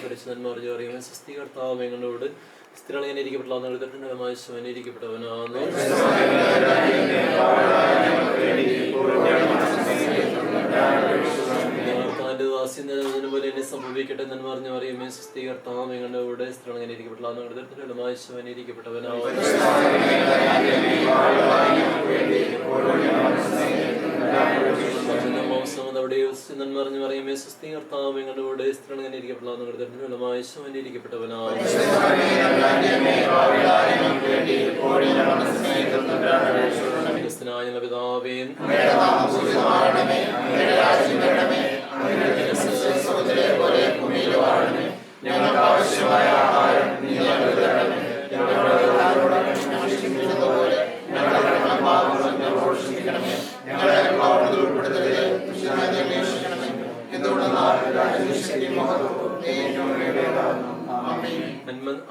പരിശുദ്ധന്മാർ അറിയാൻ സ്വസ്തി കർത്താവ് എങ്ങളോട് സ്ത്രീകൾ എങ്ങനെ ഇരിക്കപ്പെട്ടവനാണ് സ്വനിരിക്കപ്പെട്ടവനാണ്. പോലെ എന്നെ സംഭവിക്കട്ടെ എന്ന് പറഞ്ഞു അറിയുമേ സ്വസ്തി കർത്താവ് എങ്ങളുടെ കൂടെ സ്ത്രീകൾ എങ്ങനെ ഇരിക്കപ്പെട്ടവനാണ് സ്വനിരിക്കപ്പെട്ടവനാണ്. പറഞ്ഞു പറയുമേ സ്വസ്തി കർത്താവ് എങ്ങളുടെ കൂടെ സ്ത്രീകൾ എങ്ങനെ ഇരിക്കപ്പെട്ടവനാണ് സ്വനിരിക്കപ്പെട്ടവനാണ്. പിതാവേ ഞങ്ങൾക്ക് ആവശ്യമായ ആഹാരം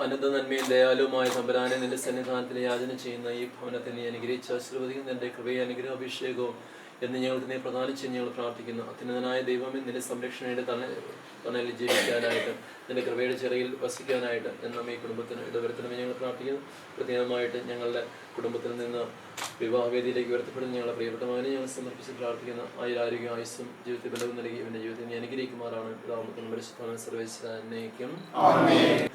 അനന്ത നന്മയും ദയാലുമായ തമ്പുരാനെ നിന്റെ സന്നിധാനത്തിൽ യാചന ചെയ്യുന്ന ഈ ഭവനത്തെ നീ അനുഗ്രഹിച്ച് ആശീർവദിക്കുന്ന നിന്റെ കൃപയും അനുഗ്രഹ അഭിഷേകവും എന്ന് ഞങ്ങൾക്ക് നീ പ്രദാനം ചെയ്ത് ഞങ്ങൾ പ്രാർത്ഥിക്കുന്നു. അത്യുന്നതനായ ദൈവമേ, നിന്റെ സംരക്ഷണയുടെ തണലിൽ ജീവിക്കാനായിട്ട്, നിന്റെ കൃപയുടെ ചിറയിൽ വസിക്കാനായിട്ട് എന്നും ഈ കുടുംബത്തിന് ഇടവരുത്തണമേ ഞങ്ങൾ പ്രാർത്ഥിക്കുന്നു. പ്രത്യേകമായിട്ട് ഞങ്ങളുടെ കുടുംബത്തിൽ നിന്ന് വിവാഹവേദിയിലേക്ക് ഉയർത്തപ്പെടുന്ന ഞങ്ങളുടെ പ്രിയപ്പെട്ട മകനെ ഞങ്ങൾ സമർപ്പിച്ച് പ്രാർത്ഥിക്കുന്ന ആയുരാരോഗ്യം ആയുസ്സും ജീവിതത്തിൽ ബലവും നൽകി ഇവന്റെ ജീവിതത്തെ നീ അനുഗ്രഹിക്കുമാറാണ്. പിതാമത്തിനും പരിശുദ്ധ സർവ്വേശ്വരനേക്കും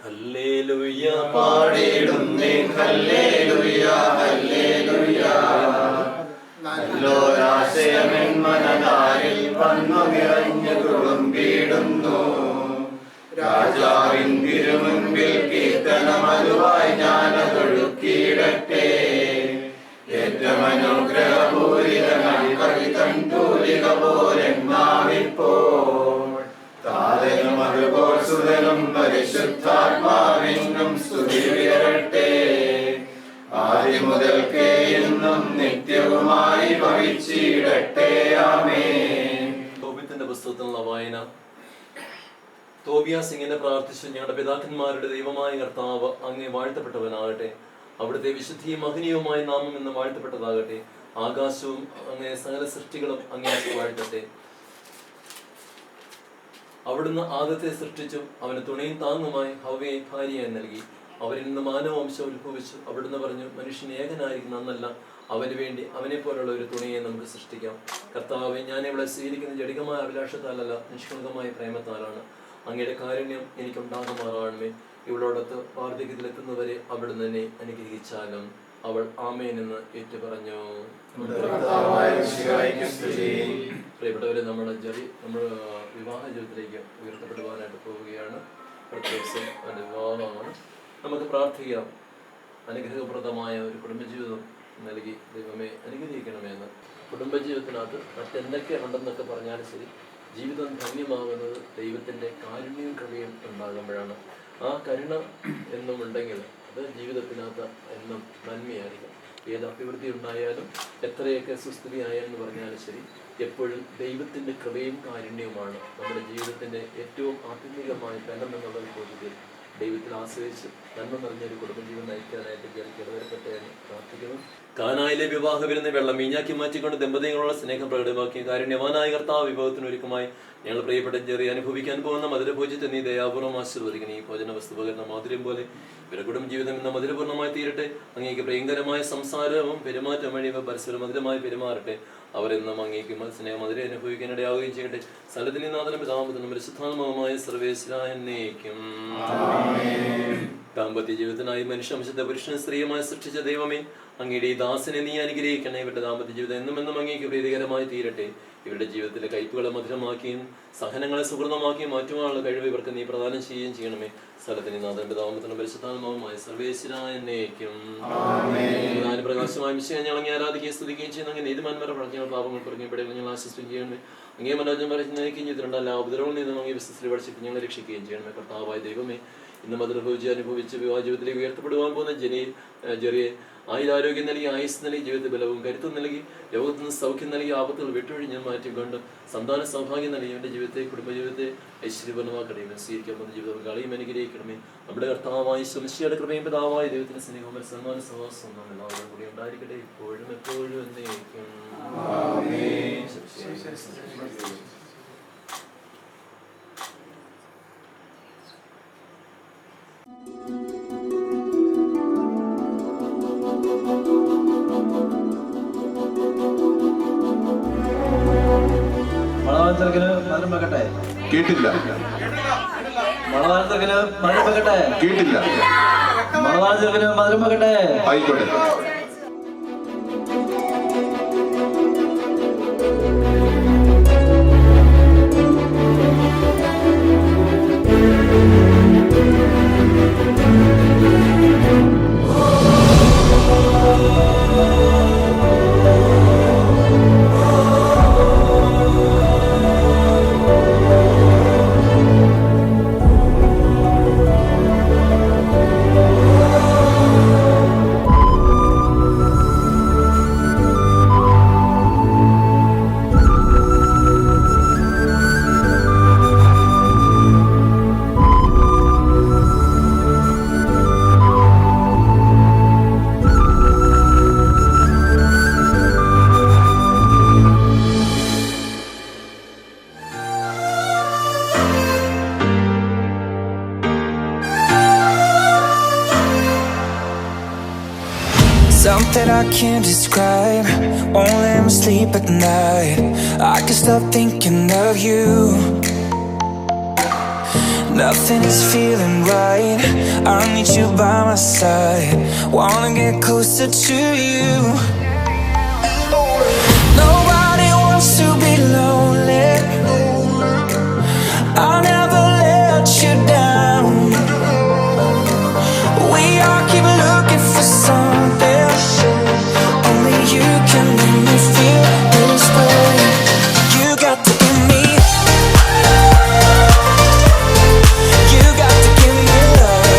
ഹല്ലേലൂയ പാടിടുന്നേ ഹല്ലേലൂയ ഹല്ലേലൂയ. നല്ലോരാശയമെൻ മനതാരിൽ വന്നു നിറഞ്ഞു തുളുമ്പിടുന്നു. രാജാവിൻ തിരുമുൻപിൽ കീർത്തനമതുവായി ഞാനതൊഴുക്കിയിടട്ടെ. ഏറ്റവും അനുഗ്രഹപൂരിതമായി കവിതൻ തൂലിക പോലെന്നാവിപ്പോൾ താതനും അതുപോൽ സുതനും പരിശുദ്ധാത്മാവിനും സ്തുതി ഉയരട്ടെ. ആദ്യം മുതൽക്കേ എന്നും നിത്യവുമായി ഭവിച്ചിടട്ടെ. ആമേൻ. തോബിത്തിന്റെ പുസ്തകത്തിലുള്ള വായന. തോബിയാസ് ഇങ്ങനെ പ്രാർത്ഥിച്ചു: ഞങ്ങളുടെ പിതാക്കന്മാരുടെ ദൈവമായ കർത്താവ് അങ്ങേ വാഴ്ത്തപ്പെട്ടവനാകട്ടെ. അവിടുത്തെ വിശുദ്ധിയും മഹനീയവുമായ നാമം എന്ന് വാഴ്ത്തപ്പെട്ടതാകട്ടെ. ആകാശവും അങ്ങേ സകല സൃഷ്ടികളും അങ്ങേ വാഴ്ത്തട്ടെ. അവിടുന്ന് ആദത്തെ സൃഷ്ടിച്ചു, അവന് തുണയും താങ്ങുമായി ഹവ്വയെ ഭാര്യയായി നൽകി. അവരിൽ നിന്ന് മാനവവംശം ഉത്ഭവിച്ചു. അവിടുന്ന് പറഞ്ഞു, മനുഷ്യൻ ഏകനായിരിക്കുന്ന അന്നല്ല, അവന് വേണ്ടി അവനെ പോലുള്ള ഒരു തുണയെ നമുക്ക് സൃഷ്ടിക്കാം. കർത്താവെ, ഞാൻ ഇവിടെ സ്വീകരിക്കുന്ന ജടികമായ അഭിലാഷത്താലല്ല, നിഷ്കളങ്കമായ പ്രേമത്താലാണ്. അങ്ങയുടെ കാരുണ്യം എനിക്കുണ്ടാകുമാറാണമേ. ഇവളോടൊത്ത് വാർദ്ധക്യത്തിലെത്തുന്നവരെ അവിടുന്ന് എന്നെ അനുഗ്രഹിച്ചാലും. അവൾ ആമേൻ എന്ന് ഏറ്റുപറഞ്ഞു. പ്രിയപ്പെട്ടവരെ, നമ്മുടെ വിവാഹ ജീവിതത്തിലേക്ക് ഉയർത്തപ്പെടുവാനായിട്ട് പോവുകയാണ്. പ്രത്യേകിച്ചും വിവാഹമാണ്. നമുക്ക് പ്രാർത്ഥിക്കാം. അനുഗ്രഹപ്രദമായ ഒരു കുടുംബജീവിതം നൽകി ദൈവമേ അനുഗ്രഹിക്കണമെന്ന്. കുടുംബജീവിതത്തിനകത്ത് മറ്റെന്തൊക്കെ ഉണ്ടെന്നൊക്കെ പറഞ്ഞാലും ശരി, ജീവിതം ധന്യമാകുന്നത് ദൈവത്തിൻ്റെ കാരുണ്യവും കൃപയും ഉണ്ടാകുമ്പോഴാണ്. ആ കരുണ എന്നും ഉണ്ടെങ്കിൽ അത് ജീവിതത്തിനകത്ത് എന്നും നന്മയായിരിക്കും. ഏത് അഭിവൃദ്ധി ഉണ്ടായാലും എത്രയൊക്കെ സുസ്ഥിതി ആയാലെന്ന് പറഞ്ഞാലും ശരി, എപ്പോഴും ദൈവത്തിൻ്റെ കൃപയും കാരുണ്യവുമാണ് നമ്മുടെ ജീവിതത്തിൻ്റെ ഏറ്റവും ആത്യന്തികമായ ബലം എന്നുള്ള ബോധ്യത്തിൽ ദൈവത്തിൽ ആശ്രയിച്ച് നന്മ നിറഞ്ഞൊരു കുടുംബജീവൻ നയിക്കാനായിട്ട് ഇടവരപ്പെട്ടെന്ന് പ്രാർത്ഥിക്കുന്നു. കാനായിലെ വിവാഹ വിരുന്ന് വെള്ളം വീഞ്ഞാക്കി മാറ്റിക്കൊണ്ട് ദമ്പതികളുള്ള സ്നേഹം പ്രകടമാക്കിയ കാരുണ്യവാനായ കർത്താവ് വിഭവത്തിനൊരുക്കമായി ഞങ്ങൾ പ്രിയപ്പെട്ട ചെറിയ അനുഭവിക്കാൻ പോകുന്ന മധുരഭോജ്യത്തെ നീ ദയാപൂർവ്വം ആശീർവദിക്കണം. ഈ ഭോജന വസ്തുപകരണ മാധുര്യം പോലെ ഇവരുടെ കുടുംബ ജീവിതം എന്ന മധുരപൂർണ്ണമായി തീരട്ടെ. അങ്ങേക്ക് പ്രിയങ്കരമായ സംസാരവും പെരുമാറ്റം വഴി പരസ്പരം മധുരമായി പെരുമാറട്ടെ. അവരെന്നും അങ്ങേക്ക് സ്നേഹം മധുര അനുഭവിക്കാനിടയാവുകയും ചെയ്യട്ടെ. സ്ഥലത്തിന് നാഥനും പിതാമത്തിനും പരിശുദ്ധാത്മാവുമായ സർവ്വേശ്വരനേക്കും. ദാമ്പത്യ ജീവിതത്തിനായി മനുഷ്യാംശത്തെ പുരുഷനും സ്ത്രീയുമായി സൃഷ്ടിച്ച ദൈവമേ, അങ്ങയുടെ ഈ ദാസനെ നീ അനുഗ്രഹിക്കണേ. ഇവരുടെ ദാമ്പത്യ ജീവിതം എന്നും എന്നും അങ്ങേക്ക് പ്രീതികരമായി തീരട്ടെ. ഇവരുടെ ജീവിതത്തിലെ കയ്പുകളെ മധുരമാക്കിയും സഹനങ്ങളെ സുഹൃതമാക്കിയും മാറ്റുവാനുള്ള കഴിവ് ഇവർക്ക് നീ പ്രദാനം ചെയ്യുകയും ചെയ്യണമേ. സ്ഥലത്തിന് നാഥനും പിതാമത്തിനും പരിശുദ്ധാത്മാവുമായ സർവ്വേശ്വരനേക്കും. പ്രകാശമായ വിഷയം ഞങ്ങൾ അങ്ങേ ആരാധിക്കുകയും സ്തുതിക്കുകയും ചെയ്യുന്ന അങ്ങനെ നീതിമാന്മാരുടെ പ്രവർത്തികൾ പാപങ്ങൾ കുറഞ്ഞപ്പെടുകയും ഞങ്ങൾ ആശ്വസിക്കുകയും ചെയ്യണമേ. അങ്ങേ മനോജം വരയ്ക്കുന്നതിനും ചെയ്തിട്ടുണ്ട് എല്ലാ ഉപദ്രവങ്ങളിൽ നിന്നും അങ്ങേ വിശ്വസിൽ പഠിച്ചിട്ട് ഞങ്ങൾ രക്ഷിക്കുകയും ചെയ്യണമേ. കർത്താവായ ദൈവമേ, ഇന്ന് മധുരഭോജ്യം അനുഭവിച്ച് വിവാഹ ജീവിതത്തിലേക്ക് ഉയർത്തപ്പെടുവാൻ പോകുന്ന ജെറിയെ ആയുരാരോഗ്യം നൽകി, ആയുസ് നൽകി, ജീവിത ബലവും കരുത്തും നൽകി, ലോകത്തു നിന്ന് സൗഖ്യം നൽകി, ആപത്തുകൾ വിട്ടൊഴിഞ്ഞ് മാറ്റിക്കൊണ്ട് സന്താന സൗഭാഗ്യം നൽകി അവൻ്റെ ജീവിതത്തെ കുടുംബജീവിതത്തെ ഐശ്വര്യപൂർണ്ണമാക്കണമേ. സ്വീകരിക്കാൻ പോകുന്ന ജീവിതം കളിയും അനുഗ്രഹിക്കണമേ. നമ്മുടെ കർത്താവായ ശംശിയുടെ കൃപയും പിതാവായ ദൈവത്തിന്റെ സ്നേഹവും സന്മാന സഹവാസം നാം എല്ലാവരും കൂടി ഉണ്ടായിരിക്കട്ടെ, ഇപ്പോഴും എപ്പോഴും എന്നേക്കും. മണവാളത്തിരക്കിന് മധുരം വെക്കട്ടെ? കേട്ടില്ല. മണവാളത്തിരക്കിന് മധുരം വെക്കട്ടെ? കേട്ടില്ല. മണവാളത്തിരക്കിന് മധുരം വെക്കട്ടെ? ആയിക്കോട്ടെ. Something I can't describe, won't let me sleep at night. I can't stop thinking of you. Nothing is feeling right, I need you by my side. Wanna get closer to you. Nobody wants to be lonely, I'll never let you down. We all keep looking for something, only you can make me feel this way. You got to give me, you got to give me love.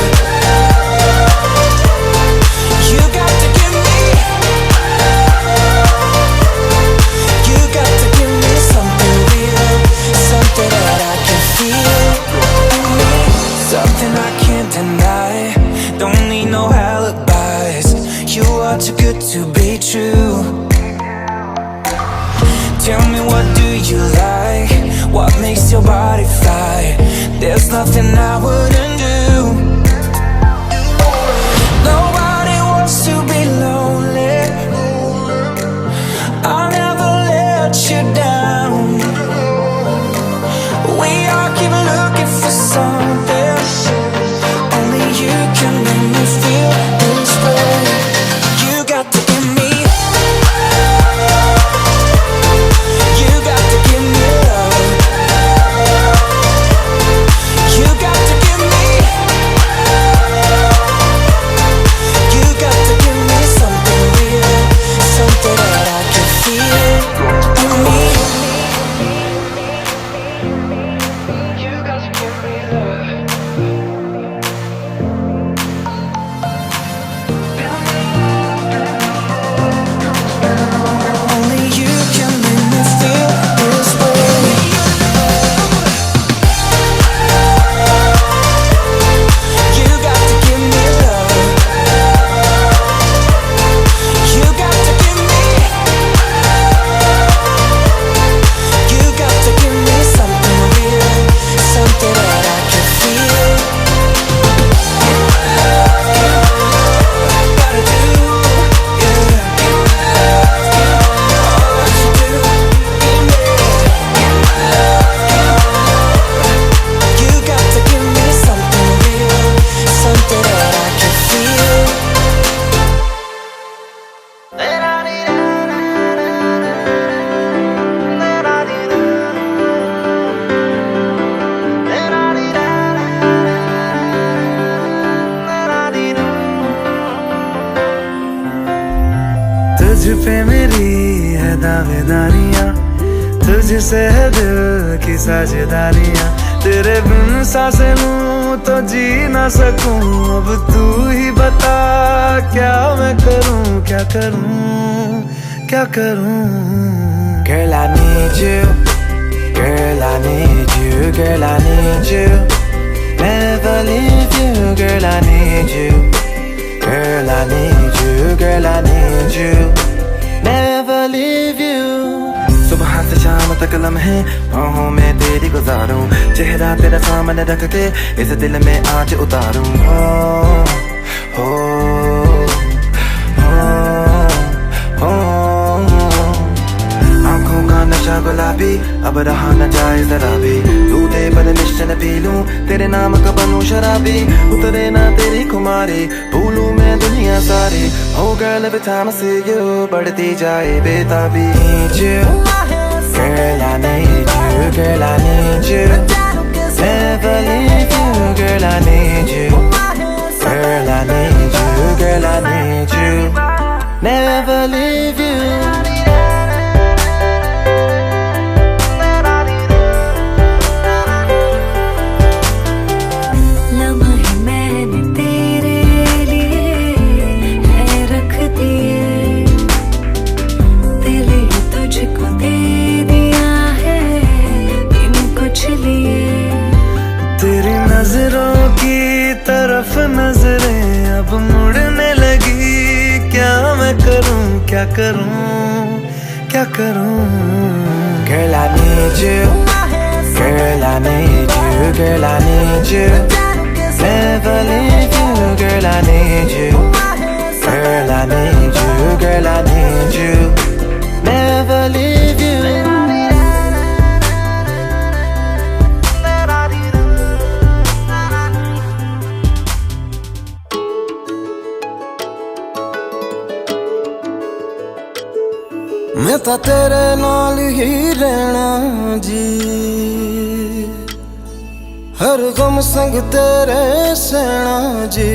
You got to give me, you got to give me something real, something that I can feel. Something I can't deny, don't need no alibis. You are too good to be true. Tell me, what do you like? What makes your body fly? There's nothing I wouldn't do. Nobody wants to be lonely, I'll never let you down. We all keep looking for something, only you can make me feel this way. You got to give me, you got to give me love. You got to give me, you got to give me something real, something that I can feel. Me, you got to give me love. Only you can make me feel this way. You got to give me love. You got to give me, you got to give me something real, something that I can feel. Gotta do, yeah. What you do, give me. You got to give me something real, something that I can feel. तुझ पे मेरी है दावेदारियां, तुझसे है दिल की साझेदारियां। तेरे बिन सांसें लूं तो जी ना सकूं, अब तू ही बता क्या मैं करूं, क्या करूं, क्या करूं। Girl, I need you, girl, I need you, girl, I need you. Never leave you, girl, I need you. Girl, I need you, girl, I need you. Never leave you. सुबह से शाम तक लम्हे बाहों में तेरी गुजारूं, चेहरा तेरा सामने रख के इस दिल में आज उतारूं। हो हो हो हो, आंखों का नशा गुलाबी अब अब रहा न जाए जरा भी, तू दे पर निश्चन पी लूं, तेरे नाम का बनूं शराबी, उतरे ना तेरी खुमारी, भूलूं मैं दुनिया सारी. Oh girl, every time I see you, बढ़ती जाए बेताबी. Need you, girl I need you, girl I need you, never leave you, girl I need you, girl I need you, girl I need you, never leave you. नजरों की तरफ नजरें अब मुड़ने लगी, क्या मैं करूं क्या करूं क्या करूं. Girl I need you, girl I need you, girl I need you, never leave you, girl I need you, girl I need you, girl I need you, never leave you. मैं तो तेरे नाल ही रहना जी, हर गम संग तेरे सहना जी.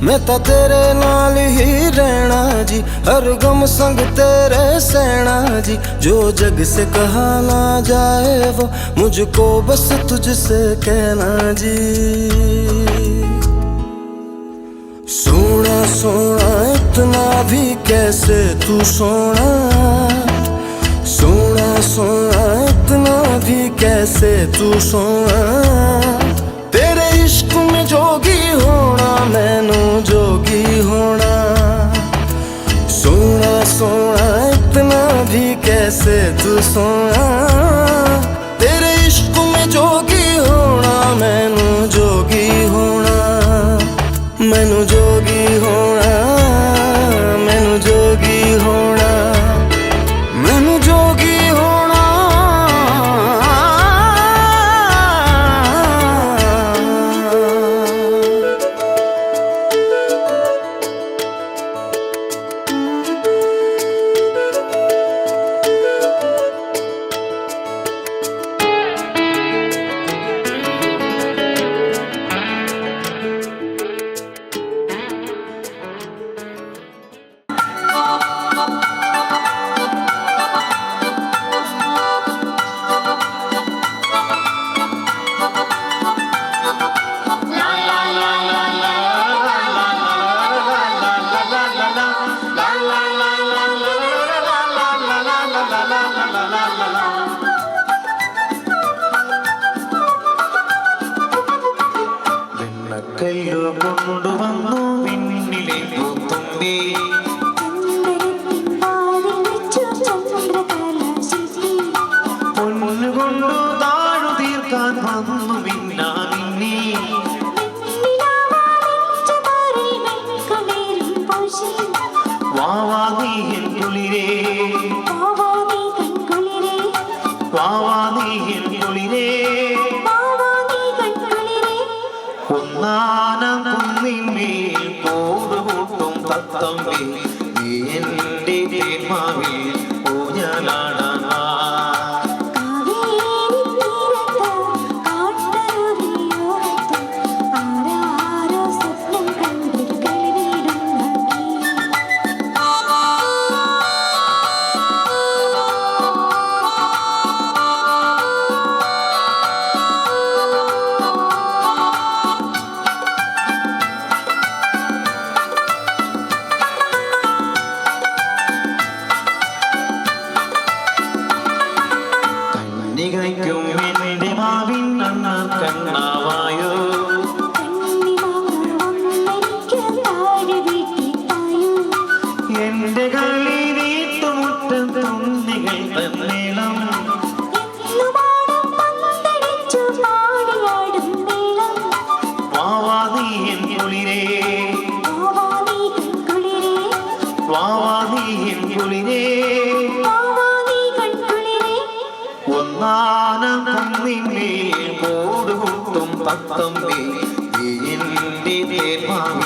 मैं तो तेरे नाल ही रहना जी, हर गम संग तेरे सहना जी. जो जग से कहा ना जाए वो मुझको बस तुझसे कहना जी. सोना सोना इतना भी कैसे तू सोना, सोना सोना इतना भी कैसे तू सोना. तेरे इश्क में जोगी होना मैनू जोगी होना. सोना सोना इतना भी कैसे तू सोना. तेरे इश्क में जोगी होना मैनू जोगी होना. मैनू जोगी होना, मैनू जोगी होना, मैनू जोगी होना. കൊണ്ടുവന്നു പിന്നിലെ പൂത്തുമ്പി, പൊന്നുകൊണ്ടു താഴു തീർക്കാൻ വന്നു മിന്നാ മിന്നി. വാവാ നീ എൻ കുളിരേ, വാവാ നീ എൻ കുളിരേ. ഒന്നാനം കുന്നിന്മേൽ കൂടുകൂട്ടും തത്തമ്പി, നീ എൻ്റെ തേന്മാവിൽ ഊഞ്ഞാലാടാൻ വാ. നികയ്ക്കും എൻ്റെ മാവിൻ അണ്ണാൻ കണ്ണാവായോ, എൻ്റെ കളി വീട്ടുമുറ്റം തുന്നികൾ തന്നേളം. വാവാ നീ എൻ കുളിരേ, വാവാ നീ എൻ കുളിരേ. തത്തമ്മേ നീ എൻ്റെ തേന്മാവിൻ